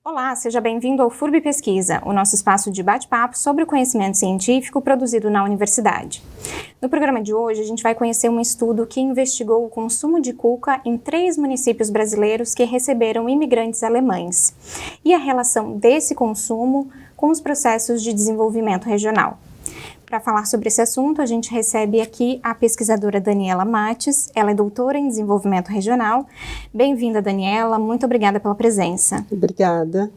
Olá, seja bem-vindo ao FURB Pesquisa, o nosso espaço de bate-papo sobre o conhecimento científico produzido na universidade. No programa de hoje, a gente vai conhecer um estudo que investigou o consumo de cuca em 3 municípios brasileiros que receberam imigrantes alemães e a relação desse consumo com os processos de desenvolvimento regional. Para falar sobre esse assunto, a gente recebe aqui a pesquisadora Daniela Mates. Ela é doutora em desenvolvimento regional. Bem-vinda, Daniela. Muito obrigada pela presença. Obrigada.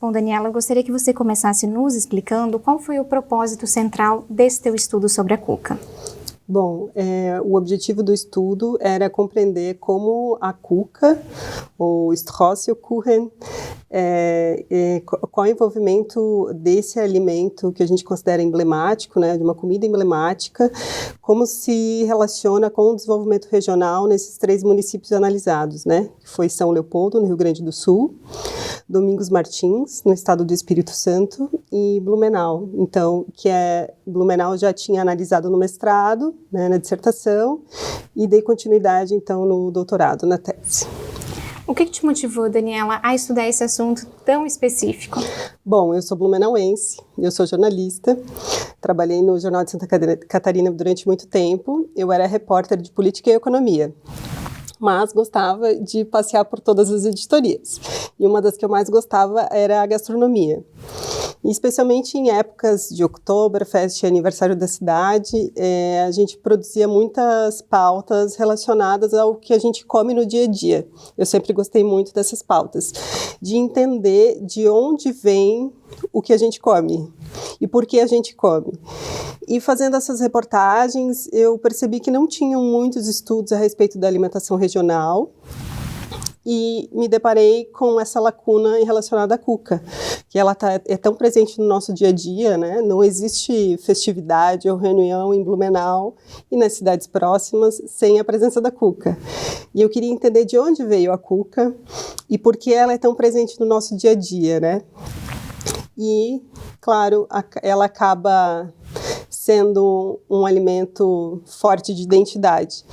Bom, Daniela, eu gostaria que você começasse nos explicando qual foi o propósito central desse teu estudo sobre a cuca. Bom, o objetivo do estudo era compreender como a cuca, ou Stracciatkuchen, qual é o envolvimento desse alimento que a gente considera emblemático, né, de uma comida emblemática, como se relaciona com o desenvolvimento regional nesses 3 municípios analisados, né, que foi São Leopoldo, no Rio Grande do Sul, Domingos Martins, no estado do Espírito Santo, e Blumenau. Então, Blumenau já tinha analisado no mestrado, né, na dissertação, e dei continuidade, então, no doutorado, na tese. O que te motivou, Daniela, a estudar esse assunto tão específico? Bom, eu sou blumenauense, eu sou jornalista, trabalhei no Jornal de Santa Catarina durante muito tempo, eu era repórter de política e economia, mas gostava de passear por todas as editorias. E uma das que eu mais gostava era a gastronomia. E especialmente em épocas de Oktoberfest, aniversário da cidade, a gente produzia muitas pautas relacionadas ao que a gente come no dia a dia. Eu sempre gostei muito dessas pautas, de entender de onde vem o que a gente come e por que a gente come. E fazendo essas reportagens, eu percebi que não tinham muitos estudos a respeito da alimentação regional, e me deparei com essa lacuna relacionada à cuca, que ela é tão presente no nosso dia a dia, né? Não existe festividade ou reunião em Blumenau e nas cidades próximas sem a presença da cuca. E eu queria entender de onde veio a cuca e por que ela é tão presente no nosso dia a dia, né? E, claro, ela acaba sendo um alimento forte de identidade.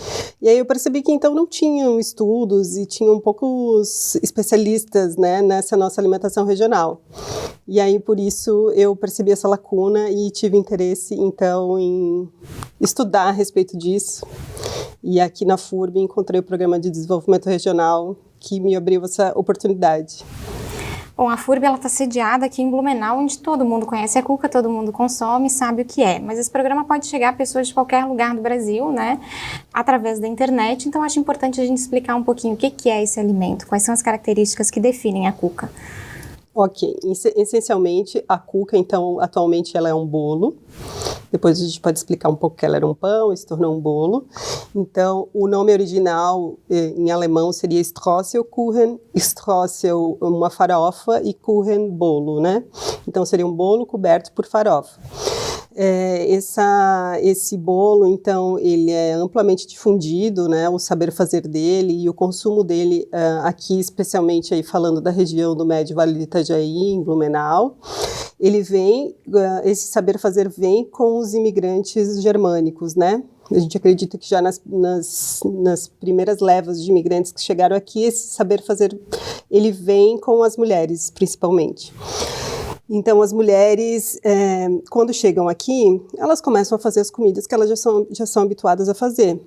E aí eu percebi que então não tinham estudos e tinham poucos especialistas, né, nessa nossa alimentação regional. E aí por isso eu percebi essa lacuna e tive interesse então em estudar a respeito disso. E aqui na FURB encontrei o Programa de Desenvolvimento Regional que me abriu essa oportunidade. Bom, a FURB está sediada aqui em Blumenau, onde todo mundo conhece a cuca, todo mundo consome, sabe o que é. Mas esse programa pode chegar a pessoas de qualquer lugar do Brasil, né, através da internet. Então, acho importante a gente explicar um pouquinho o que é esse alimento, quais são as características que definem a cuca. Ok, essencialmente a cuca, então, atualmente ela é um bolo. Depois a gente pode explicar um pouco que ela era um pão e se tornou um bolo. Então, o nome original em alemão seria Stracciatkuchen, Stracciat, uma farofa, e Kuchen, bolo, né? Então, seria um bolo coberto por farofa. Esse bolo, então, ele é amplamente difundido, né, o saber fazer dele e o consumo dele aqui, especialmente aí falando da região do Médio Vale do Itajaí, em Blumenau. Esse saber fazer vem com os imigrantes germânicos, né? A gente acredita que já nas primeiras levas de imigrantes que chegaram aqui, esse saber fazer, ele vem com as mulheres, principalmente. Então, as mulheres, quando chegam aqui, elas começam a fazer as comidas que elas já são habituadas a fazer.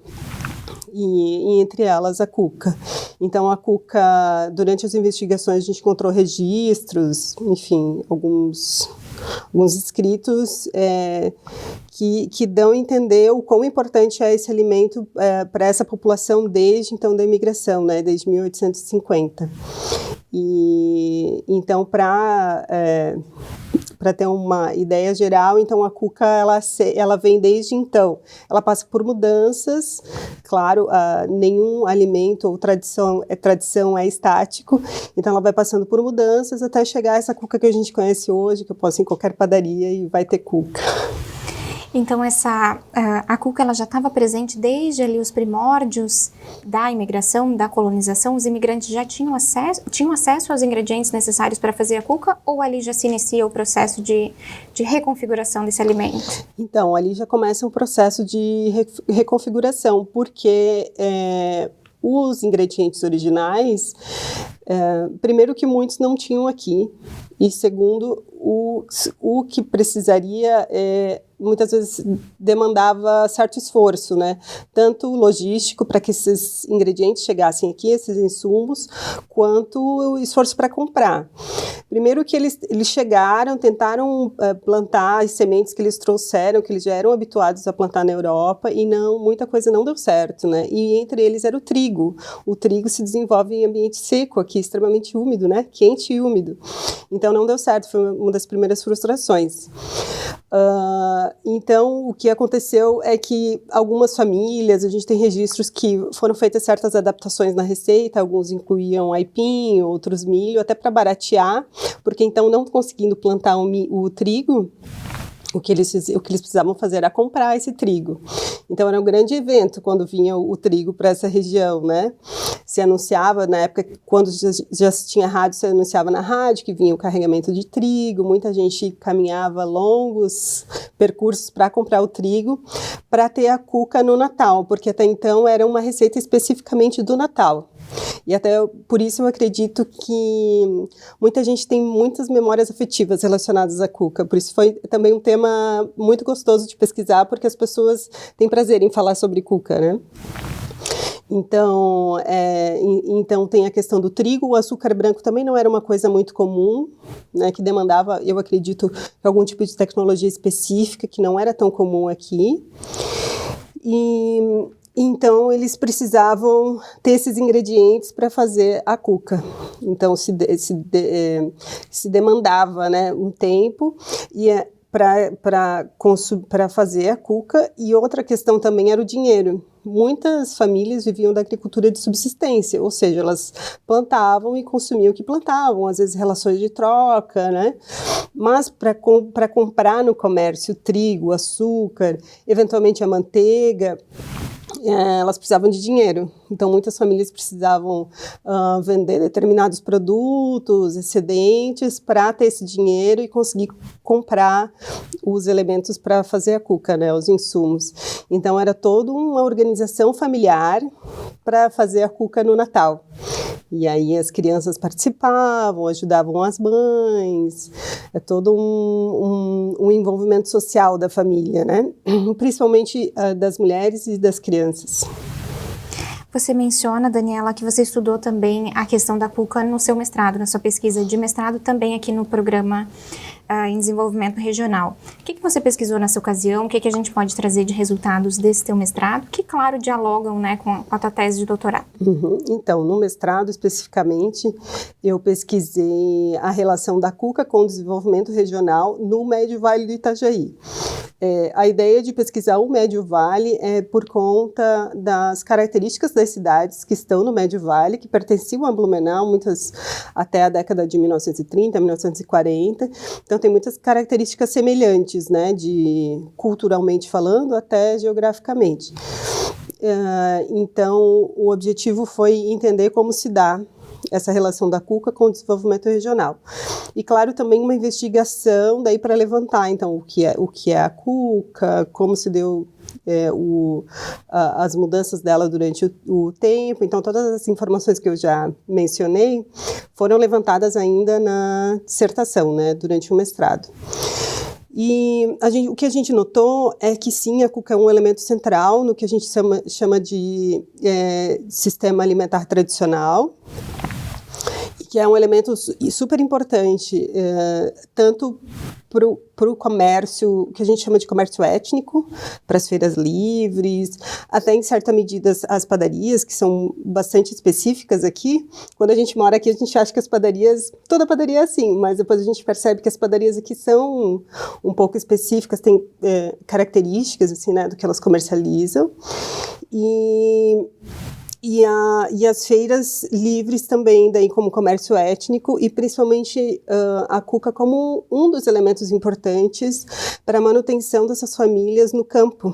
E entre elas a cuca. Então, a cuca, durante as investigações, a gente encontrou registros, enfim, alguns escritos que dão a entender o quão importante é esse alimento para essa população desde então da imigração, né, desde 1850. E então, para ter uma ideia geral, então a cuca ela vem desde então. Ela passa por mudanças, claro, nenhum alimento ou tradição é estático, então ela vai passando por mudanças até chegar a essa cuca que a gente conhece hoje, que eu posso ir em qualquer padaria e vai ter cuca. Então, a cuca ela já estava presente desde ali os primórdios da imigração, da colonização? Os imigrantes já tinham acesso aos ingredientes necessários para fazer a cuca, ou ali já se inicia o processo de reconfiguração desse alimento? Então, ali já começa um processo de reconfiguração, porque os ingredientes originais, primeiro que muitos não tinham aqui, e segundo, o que precisaria muitas vezes demandava certo esforço, né? Tanto logístico para que esses ingredientes chegassem aqui, esses insumos, quanto o esforço para comprar. Primeiro que eles chegaram, tentaram plantar as sementes que eles trouxeram, que eles já eram habituados a plantar na Europa, e muita coisa não deu certo, né? E entre eles era o trigo. O trigo se desenvolve em ambiente seco aqui, extremamente úmido, né? Quente e úmido. Então não deu certo, foi uma das primeiras frustrações. Então, o que aconteceu é que algumas famílias, a gente tem registros que foram feitas certas adaptações na receita, alguns incluíam aipim, outros milho, até para baratear, porque então não conseguindo plantar o trigo, o que eles precisavam fazer era comprar esse trigo. Então era um grande evento quando vinha o trigo para essa região, né? Se anunciava, na época, quando já se tinha rádio, se anunciava na rádio que vinha o carregamento de trigo, muita gente caminhava longos percursos para comprar o trigo, para ter a cuca no Natal, porque até então era uma receita especificamente do Natal. E até por isso eu acredito que muita gente tem muitas memórias afetivas relacionadas à cuca. Por isso foi também um tema muito gostoso de pesquisar, porque as pessoas têm prazer em falar sobre cuca, né? Então tem a questão do trigo. O açúcar branco também não era uma coisa muito comum, né, que demandava, eu acredito, algum tipo de tecnologia específica que não era tão comum aqui. Então, eles precisavam ter esses ingredientes para fazer a cuca. Então, se demandava, né, um tempo para fazer a cuca. E outra questão também era o dinheiro. Muitas famílias viviam da agricultura de subsistência, ou seja, elas plantavam e consumiam o que plantavam, às vezes relações de troca, né? Mas para comprar no comércio trigo, açúcar, eventualmente a manteiga, elas precisavam de dinheiro. Então, muitas famílias precisavam vender determinados produtos, excedentes, para ter esse dinheiro e conseguir comprar os elementos para fazer a cuca, né, os insumos. Então, era toda uma organização familiar para fazer a cuca no Natal. E aí as crianças participavam, ajudavam as mães, é todo um envolvimento social da família, né? Principalmente das mulheres e das crianças. Você menciona, Daniela, que você estudou também a questão da cuca no seu mestrado, na sua pesquisa de mestrado, também aqui no programa em desenvolvimento regional. O que você pesquisou nessa ocasião? O que a gente pode trazer de resultados desse teu mestrado? Que, claro, dialogam, né, com a tua tese de doutorado. Então, no mestrado, especificamente, eu pesquisei a relação da cuca com o desenvolvimento regional no Médio Vale do Itajaí. A ideia de pesquisar o Médio Vale é por conta das características das cidades que estão no Médio Vale, que pertenciam a Blumenau, muitas até a década de 1930, 1940. Então, tem muitas características semelhantes, né, culturalmente falando, até geograficamente. Então, o objetivo foi entender como se dá essa relação da cuca com o desenvolvimento regional. E, claro, também uma investigação daí para levantar, então, o que é a cuca, como se deu as mudanças dela durante o tempo. Então, todas as informações que eu já mencionei foram levantadas ainda na dissertação, né, durante o mestrado. E o que a gente notou é que sim, a cuca é um elemento central no que a gente chama de sistema alimentar tradicional, que é um elemento super importante, tanto para o comércio, que a gente chama de comércio étnico, para as feiras livres, até em certa medida as padarias, que são bastante específicas aqui. Quando a gente mora aqui, a gente acha que as padarias, toda padaria é assim, mas depois a gente percebe que as padarias aqui são um pouco específicas, têm características assim, né, do que elas comercializam. E as feiras livres também, daí como comércio étnico, e principalmente a cuca como um dos elementos importantes para a manutenção dessas famílias no campo.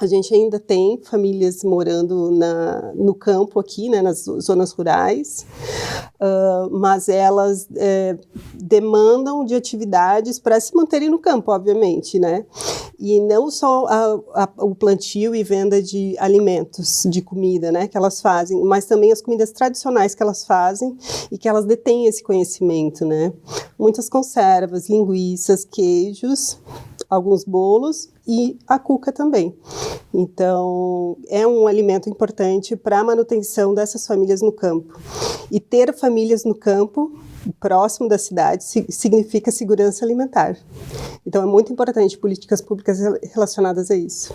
A gente ainda tem famílias morando no campo aqui, né, nas zonas rurais, mas elas demandam de atividades para se manterem no campo, obviamente, né? E não só o plantio e venda de alimentos, de comida, né, que elas fazem, mas também as comidas tradicionais que elas fazem e que elas detêm esse conhecimento, né. Muitas conservas, linguiças, queijos, alguns bolos e a cuca também. Então, é um alimento importante para a manutenção dessas famílias no campo. E ter famílias no campo, próximo da cidade, significa segurança alimentar. Então, é muito importante políticas públicas relacionadas a isso.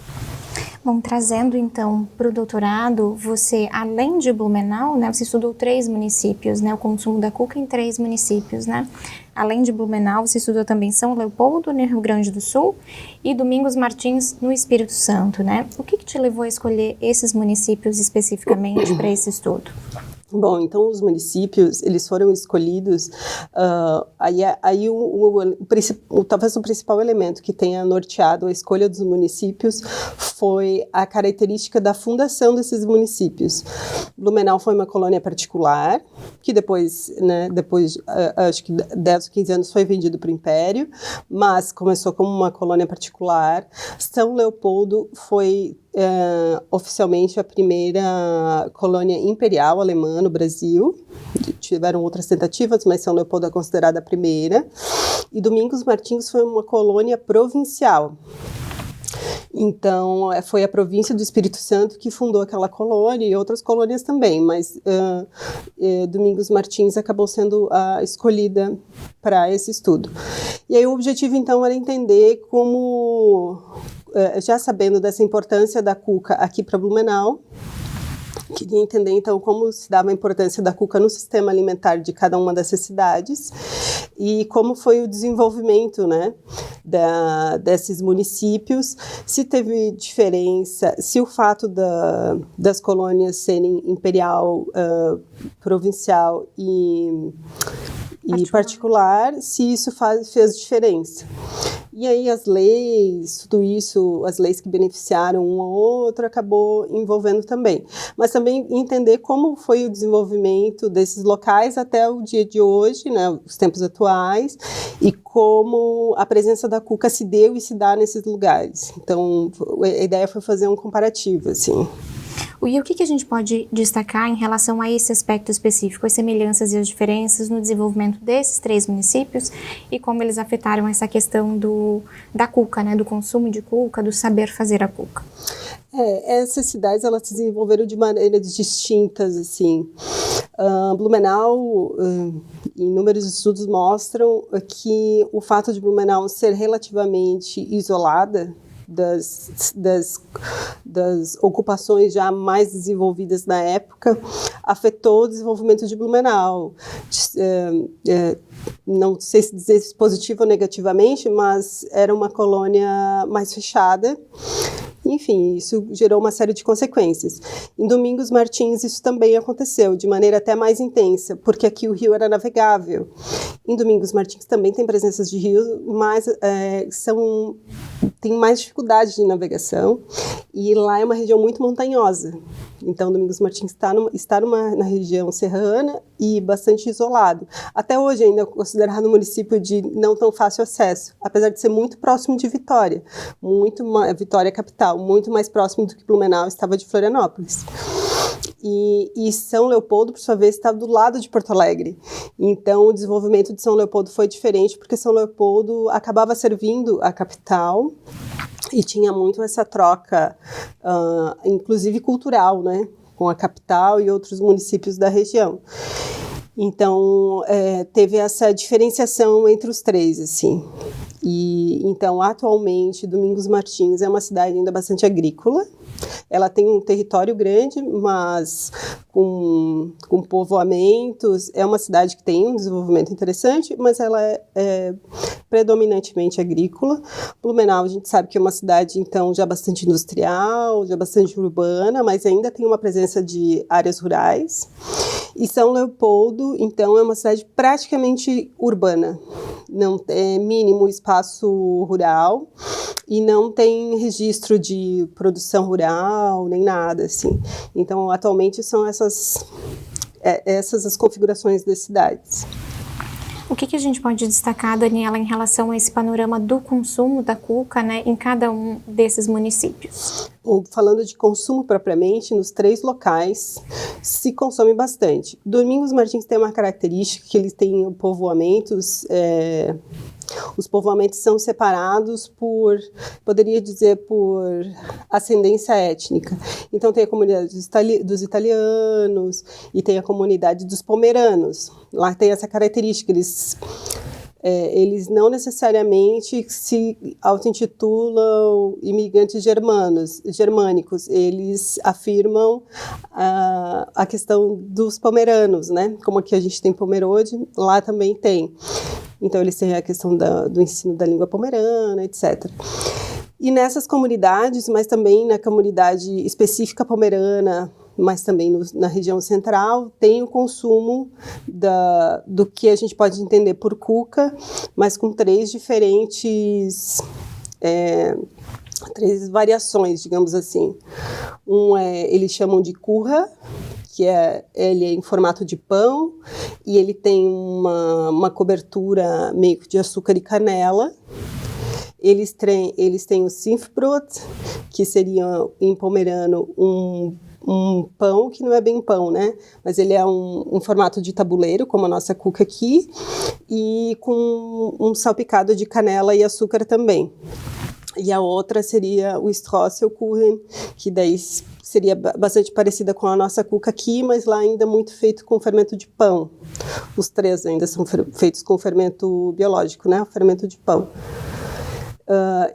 Bom, trazendo então para o doutorado, você, além de Blumenau, né, você estudou 3 municípios, né, o consumo da cuca em 3 municípios, né? Além de Blumenau, você estudou também São Leopoldo, no Rio Grande do Sul, e Domingos Martins, no Espírito Santo, né? O que te levou a escolher esses municípios especificamente para esse estudo? Bom, então os municípios, eles foram escolhidos, talvez o principal elemento que tenha norteado a escolha dos municípios foi a característica da fundação desses municípios. Blumenau foi uma colônia particular, que depois, acho que 10 ou 15 anos foi vendido para o Império, mas começou como uma colônia particular. São Leopoldo foi oficialmente a primeira colônia imperial alemã no Brasil. Tiveram outras tentativas, mas São Leopoldo é considerada a primeira. E Domingos Martins foi uma colônia provincial. Então, foi a província do Espírito Santo que fundou aquela colônia e outras colônias também, mas Domingos Martins acabou sendo a escolhida para esse estudo. E aí o objetivo, então, era entender como, já sabendo dessa importância da cuca aqui para Blumenau, queria entender, então, como se dava a importância da cuca no sistema alimentar de cada uma dessas cidades e como foi o desenvolvimento, né, desses municípios, se teve diferença, se o fato das colônias serem imperial, provincial e particular, se isso fez diferença. E aí as leis, tudo isso, as leis que beneficiaram um ao outro, acabou envolvendo também. Mas também entender como foi o desenvolvimento desses locais até o dia de hoje, né, os tempos atuais, e como a presença da cuca se deu e se dá nesses lugares. Então, a ideia foi fazer um comparativo, assim. E o que a gente pode destacar em relação a esse aspecto específico, as semelhanças e as diferenças no desenvolvimento desses 3 municípios e como eles afetaram essa questão da cuca, né, do consumo de cuca, do saber fazer a cuca? Essas cidades, elas se desenvolveram de maneiras distintas, assim. Blumenau, inúmeros estudos mostram que o fato de Blumenau ser relativamente isolada das ocupações já mais desenvolvidas na época, afetou o desenvolvimento de Blumenau. Não sei se dizer positivo ou negativamente, mas era uma colônia mais fechada. Enfim, isso gerou uma série de consequências. Em Domingos Martins, isso também aconteceu, de maneira até mais intensa, porque aqui o rio era navegável. Em Domingos Martins também tem presenças de rios, mas tem mais dificuldade de navegação, e lá é uma região muito montanhosa. Então, Domingos Martins está na região serrana e bastante isolado. Até hoje ainda é considerado um município de não tão fácil acesso, apesar de ser muito próximo de Vitória. Vitória capital, muito mais próximo do que Blumenau estava de Florianópolis. E São Leopoldo, por sua vez, está do lado de Porto Alegre. Então, o desenvolvimento de São Leopoldo foi diferente, porque São Leopoldo acabava servindo a capital e tinha muito essa troca, inclusive cultural, né, com a capital e outros municípios da região. Então, teve essa diferenciação entre os 3, assim. Então, atualmente, Domingos Martins é uma cidade ainda bastante agrícola. Ela tem um território grande, mas com povoamentos. É uma cidade que tem um desenvolvimento interessante, mas ela é predominantemente agrícola. Blumenau, a gente sabe que é uma cidade, então, já bastante industrial, já bastante urbana, mas ainda tem uma presença de áreas rurais. E São Leopoldo, então, é uma cidade praticamente urbana. Não é mínimo espaço rural e não tem registro de produção rural, nem nada, assim. Então, atualmente, são essas as configurações das cidades. O que a gente pode destacar, Daniela, em relação a esse panorama do consumo da cuca, né, em cada um desses municípios? Falando de consumo propriamente, nos 3 locais se consome bastante. Domingos Martins tem uma característica que eles têm povoamentos, os povoamentos são separados poderia dizer, por ascendência étnica. Então tem a comunidade dos italianos e tem a comunidade dos pomeranos. Lá tem essa característica, eles não necessariamente se auto-intitulam imigrantes germânicos, eles afirmam a questão dos pomeranos, né? Como aqui a gente tem Pomerode, lá também tem. Então eles têm a questão do ensino da língua pomerana, etc. E nessas comunidades, mas também na comunidade específica pomerana, mas também na região central, tem o consumo do que a gente pode entender por cuca, mas com 3 diferentes, 3 variações, digamos assim. Eles chamam de curra, que ele é em formato de pão, e ele tem uma cobertura meio que de açúcar e canela. Eles têm o Simfbrot, que seria em pomerano um pão que não é bem pão, né? Mas ele é um formato de tabuleiro, como a nossa cuca aqui, e com um salpicado de canela e açúcar também. E a outra seria o Strosselkuchen, que daí seria bastante parecida com a nossa cuca aqui, mas lá ainda muito feito com fermento de pão. Os 3 ainda são feitos com fermento biológico, né? O fermento de pão.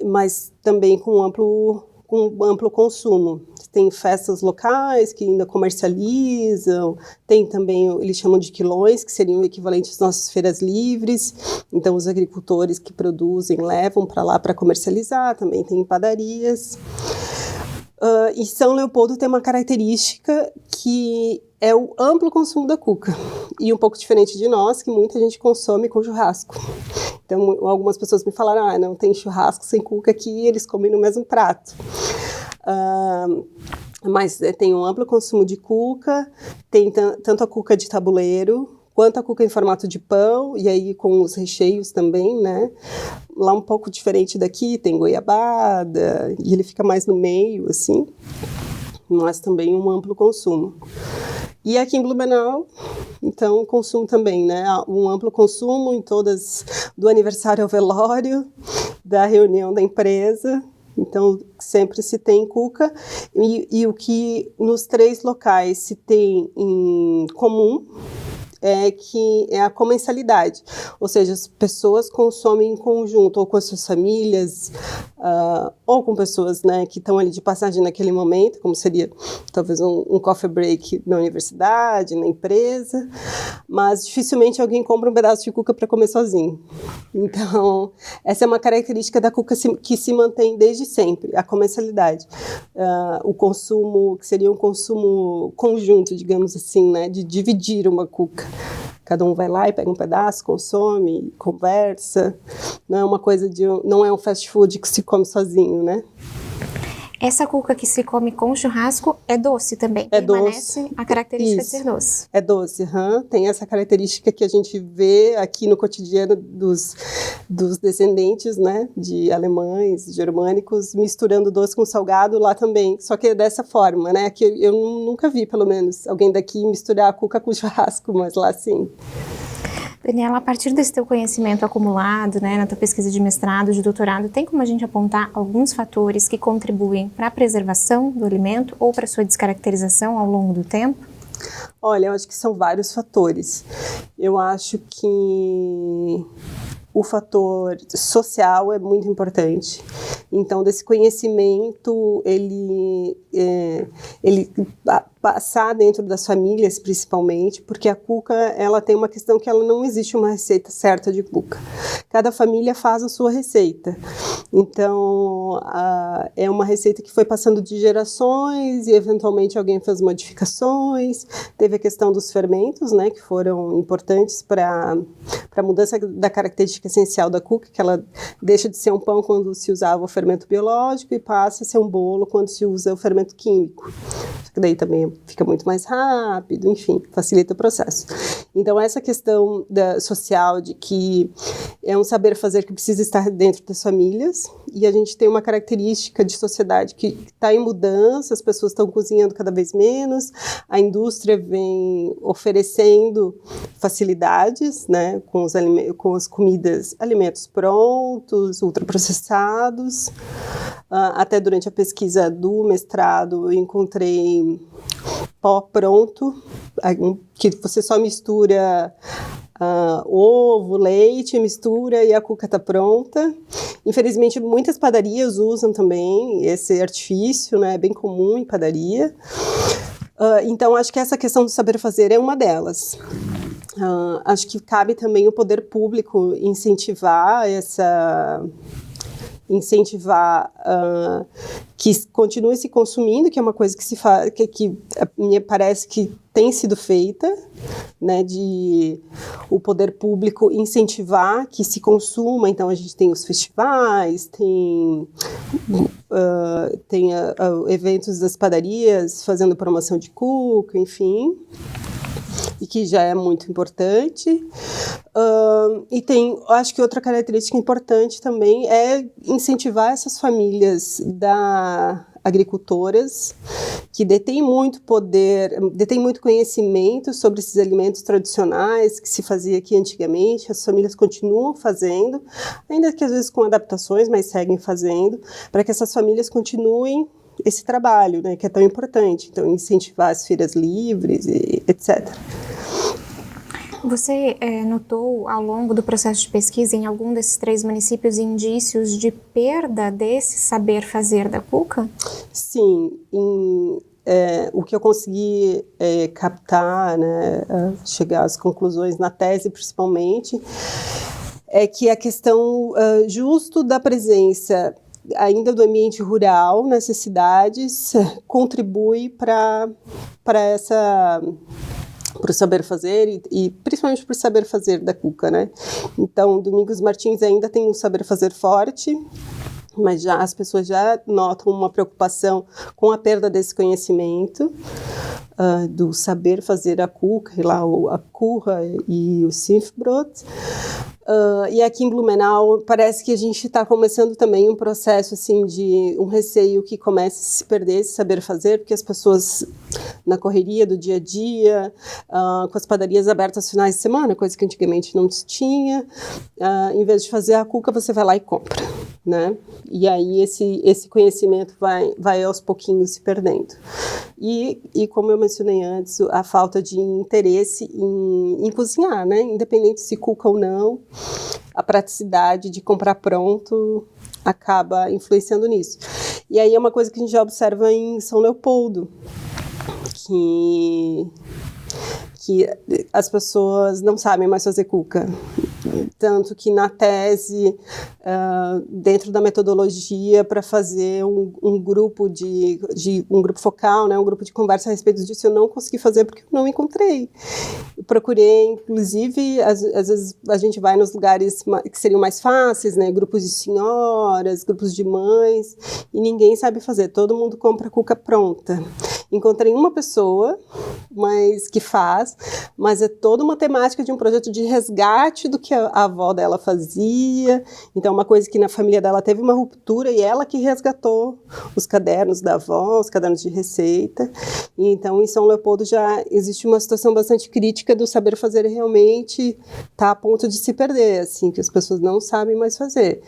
Mas também com amplo consumo. Tem festas locais que ainda comercializam, tem também, eles chamam de quilões, que seriam o equivalente às nossas feiras livres, então os agricultores que produzem levam para lá para comercializar, também tem padarias. E São Leopoldo tem uma característica que é o amplo consumo da cuca, e um pouco diferente de nós, que muita gente consome com churrasco. Então, algumas pessoas me falaram, não tem churrasco sem cuca aqui, eles comem no mesmo prato. Mas tem um amplo consumo de cuca, tem tanto a cuca de tabuleiro, quanto a cuca em formato de pão, e aí com os recheios também, né? Lá um pouco diferente daqui, tem goiabada, e ele fica mais no meio, assim, mas também um amplo consumo. E aqui em Blumenau, então, consumo também, né? Um amplo consumo em todas, do aniversário ao velório, da reunião da empresa. Então, sempre se tem cuca. E o que nos 3 locais se tem em comum é a comensalidade, ou seja, as pessoas consomem em conjunto, ou com as suas famílias, ou com pessoas, né, que estão ali de passagem naquele momento, como seria talvez um coffee break na universidade, na empresa, mas dificilmente alguém compra um pedaço de cuca para comer sozinho. Então, essa é uma característica da cuca que se mantém desde sempre, a comensalidade. O consumo, que seria um consumo conjunto, digamos assim, né, de dividir uma cuca. Cada um vai lá e pega um pedaço, consome, conversa. Não é uma coisa não é um fast food que se come sozinho, né? Essa cuca que se come com churrasco é doce também? Permanece doce. A característica de ser doce? É doce, tem essa característica que a gente vê aqui no cotidiano dos descendentes, né, de alemães, germânicos, misturando doce com salgado lá também, só que é dessa forma, né, que eu nunca vi, pelo menos, alguém daqui misturar a cuca com churrasco, mas lá sim. Daniela, a partir desse teu conhecimento acumulado, né, na tua pesquisa de mestrado, de doutorado, tem como a gente apontar alguns fatores que contribuem para a preservação do alimento ou para a sua descaracterização ao longo do tempo? Olha, eu acho que são vários fatores. Eu acho que o fator social é muito importante. Então, desse conhecimento, ele passar dentro das famílias, principalmente, porque a cuca, ela tem uma questão que ela não existe uma receita certa de cuca. Cada família faz a sua receita. Então, é uma receita que foi passando de gerações e, eventualmente, alguém fez modificações. Teve a questão dos fermentos, né, que foram importantes para a mudança da característica essencial da cuca, que ela deixa de ser um pão quando se usava o fermento biológico e passa a ser um bolo quando se usa o fermento químico. que daí também fica muito mais rápido, enfim, facilita o processo. Então, essa questão social de que é um saber fazer que precisa estar dentro das famílias, e a gente tem uma característica de sociedade que está em mudança, as pessoas estão cozinhando cada vez menos, a indústria vem oferecendo facilidades, né, com as comidas, alimentos prontos, ultraprocessados. Até durante a pesquisa do mestrado, eu encontrei pó pronto, que você só mistura ovo, leite, mistura e a cuca está pronta. Infelizmente, muitas padarias usam também esse artifício, né? É bem comum em padaria. Então, acho que essa questão do saber fazer é uma delas. Acho que cabe também o poder público incentivar que continue se consumindo, que é uma coisa que se faz, que me parece que tem sido feita, né, de o poder público incentivar que se consuma. Então a gente tem os festivais, tem eventos das padarias fazendo promoção de cuca, enfim, e que já é muito importante. E acho que outra característica importante também é incentivar essas famílias agricultoras que detêm muito poder, detêm muito conhecimento sobre esses alimentos tradicionais que se fazia aqui antigamente. As famílias continuam fazendo, ainda que às vezes com adaptações, mas seguem fazendo, para que essas famílias continuem esse trabalho, né, que é tão importante. Então, incentivar as feiras livres, etc. Você notou, ao longo do processo de pesquisa, em algum desses 3 municípios, indícios de perda desse saber fazer da cuca? Sim, o que eu consegui captar, né, chegar às conclusões na tese, principalmente, é que a questão justo da presença ainda do ambiente rural nessas cidades contribui para o saber fazer e principalmente para o saber fazer da cuca, né? Então, Domingos Martins ainda tem um saber fazer forte, mas as pessoas já notam uma preocupação com a perda desse conhecimento, do saber fazer a cuca, a curra e o Sintbrot. E aqui em Blumenau parece que a gente está começando também um processo assim, de um receio que comece a se perder esse saber fazer, porque as pessoas na correria do dia a dia, com as padarias abertas aos finais de semana, coisa que antigamente não se tinha, em vez de fazer a cuca, você vai lá e compra, né? E aí esse conhecimento vai aos pouquinhos se perdendo. E como eu mencionei antes, a falta de interesse em cozinhar, né? Independente se cuca ou não, a praticidade de comprar pronto acaba influenciando nisso. E aí é uma coisa que a gente já observa em São Leopoldo, que as pessoas não sabem mais fazer cuca. Tanto que na tese, dentro da metodologia para fazer um grupo um grupo focal, né, um grupo de conversa a respeito disso, eu não consegui fazer porque eu não encontrei. Eu procurei, inclusive, às vezes a gente vai nos lugares que seriam mais fáceis, né, grupos de senhoras, grupos de mães, e ninguém sabe fazer, todo mundo compra cuca pronta. Encontrei uma pessoa que faz, mas é toda uma temática de um projeto de resgate do que a avó dela fazia. Então, uma coisa que na família dela teve uma ruptura e ela que resgatou os cadernos da avó, os cadernos de receita. E, então, em São Leopoldo já existe uma situação bastante crítica do saber fazer realmente tá a ponto de se perder, assim, que as pessoas não sabem mais fazer.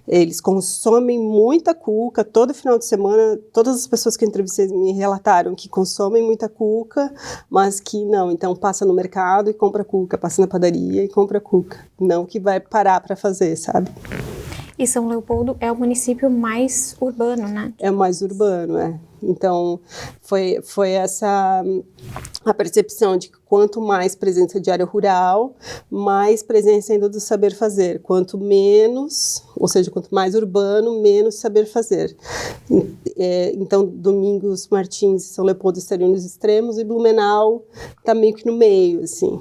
Eles consomem muita cuca, todo final de semana, todas as pessoas que eu entrevistei me relataram que consomem muita cuca, mas que não, então passa no mercado e compra cuca, passa na padaria e compra cuca, não que vai parar para fazer, sabe? E São Leopoldo é o município mais urbano, né? É o mais urbano, Então, foi essa a percepção de que quanto mais presença de área rural, mais presença ainda do saber fazer. Quanto menos, ou seja, quanto mais urbano, menos saber fazer. Então, Domingos Martins e São Leopoldo estariam nos extremos e Blumenau está meio que no meio, assim.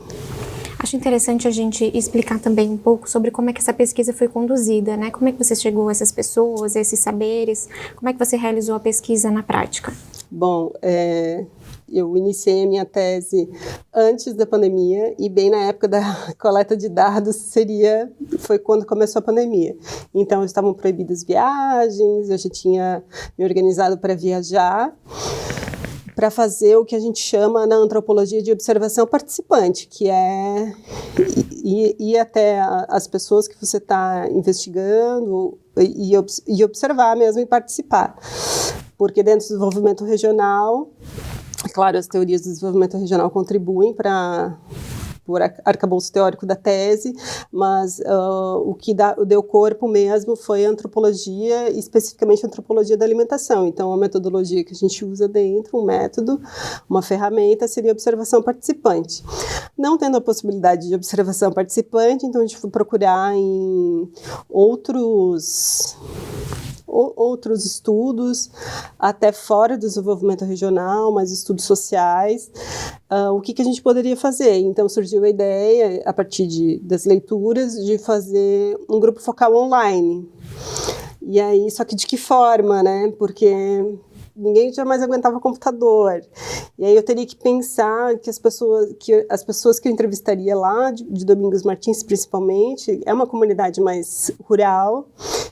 Acho interessante a gente explicar também um pouco sobre como é que essa pesquisa foi conduzida, né? Como é que você chegou a essas pessoas, a esses saberes? Como é que você realizou a pesquisa na prática? Bom, eu iniciei a minha tese antes da pandemia e bem na época da coleta de dados foi quando começou a pandemia. Então, estavam proibidas viagens, eu já tinha me organizado para viajar, para fazer o que a gente chama na antropologia de observação participante, que é ir até as pessoas que você está investigando e observar mesmo e participar. Porque dentro do desenvolvimento regional, claro, as teorias do desenvolvimento regional contribuem para o arcabouço teórico da tese, mas o que deu corpo mesmo foi a antropologia, especificamente a antropologia da alimentação. Então, a metodologia que a gente usa dentro, um método, uma ferramenta, seria a observação participante. Não tendo a possibilidade de observação participante, então a gente foi procurar em outros estudos, até fora do desenvolvimento regional, mas estudos sociais, o que a gente poderia fazer. Então surgiu a ideia, a partir das leituras, de fazer um grupo focal online. E aí, só que de que forma, né? Porque ninguém jamais aguentava computador. E aí eu teria que pensar que as pessoas que eu entrevistaria lá, de Domingos Martins principalmente, é uma comunidade mais rural,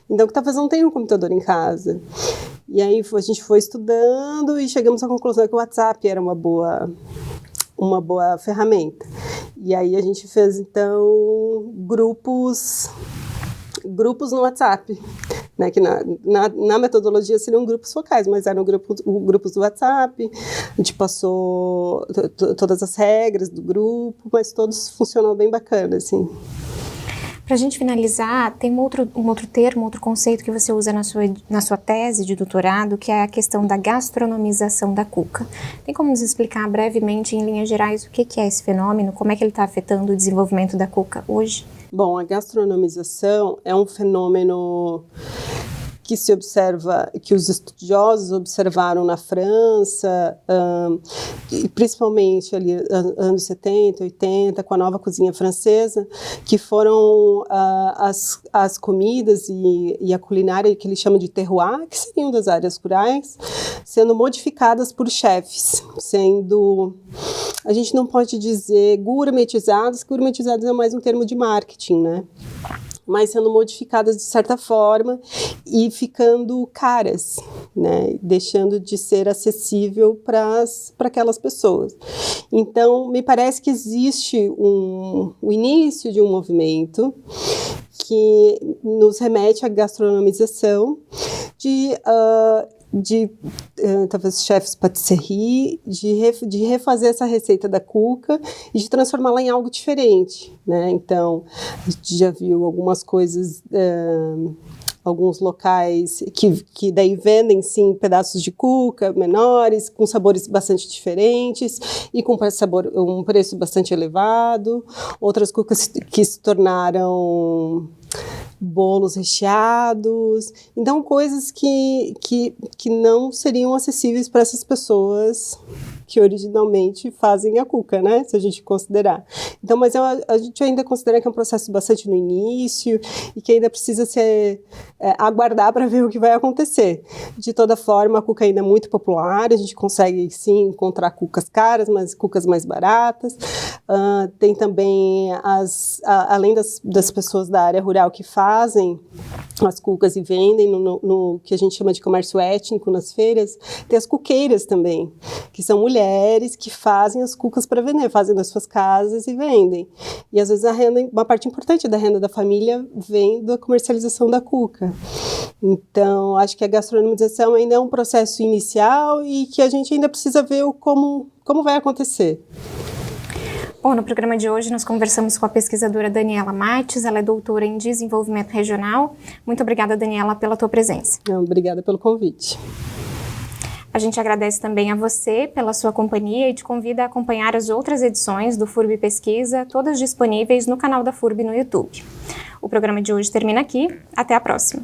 então que talvez não tenha um computador em casa. E aí a gente foi estudando e chegamos à conclusão que o WhatsApp era uma boa ferramenta. E aí a gente fez, então, grupos no WhatsApp, né, que na metodologia seriam grupos focais, mas eram grupos do WhatsApp. A gente passou todas as regras do grupo, mas todos funcionam bem bacana, assim. Para a gente finalizar, tem um outro termo, outro conceito que você usa na sua tese de doutorado, que é a questão da gastronomização da cuca. Tem como nos explicar brevemente, em linhas gerais, o que é esse fenômeno, como é que ele está afetando o desenvolvimento da cuca hoje? Bom, a gastronomização é um fenômeno que se observa, que os estudiosos observaram na França, principalmente ali anos 70, 80, com a nova cozinha francesa, que foram as comidas e a culinária que eles chamam de terroir, que seriam das áreas rurais, sendo modificadas por chefes, a gente não pode dizer gourmetizados é mais um termo de marketing, né? Mas sendo modificadas de certa forma e ficando caras, né? Deixando de ser acessível para aquelas pessoas. Então, me parece que existe o início de um movimento que nos remete à gastronomização de talvez chefes patisserie, de refazer essa receita da cuca e de transformá-la em algo diferente, né? Então, a gente já viu algumas coisas, alguns locais que daí vendem, sim, pedaços de cuca menores, com sabores bastante diferentes e com um preço bastante elevado. Outras cucas que se tornaram bolos recheados, então coisas que não seriam acessíveis para essas pessoas que originalmente fazem a cuca, né, se a gente considerar. Então, mas a gente ainda considera que é um processo bastante no início e que ainda precisa aguardar para ver o que vai acontecer. De toda forma, a cuca ainda é muito popular, a gente consegue, sim, encontrar cucas caras, mas cucas mais baratas. Tem também, além das pessoas da área rural que fazem as cucas e vendem no que a gente chama de comércio étnico nas feiras, tem as cuqueiras também, que são mulheres que fazem as cucas para vender, fazem nas suas casas e vendem. E às vezes uma parte importante da renda da família vem da comercialização da cuca. Então, acho que a gastronomização ainda é um processo inicial e que a gente ainda precisa ver como vai acontecer. Bom, no programa de hoje nós conversamos com a pesquisadora Daniela Mates, ela é doutora em desenvolvimento regional. Muito obrigada, Daniela, pela tua presença. Obrigada pelo convite. A gente agradece também a você pela sua companhia e te convida a acompanhar as outras edições do FURB Pesquisa, todas disponíveis no canal da FURB no YouTube. O programa de hoje termina aqui. Até a próxima.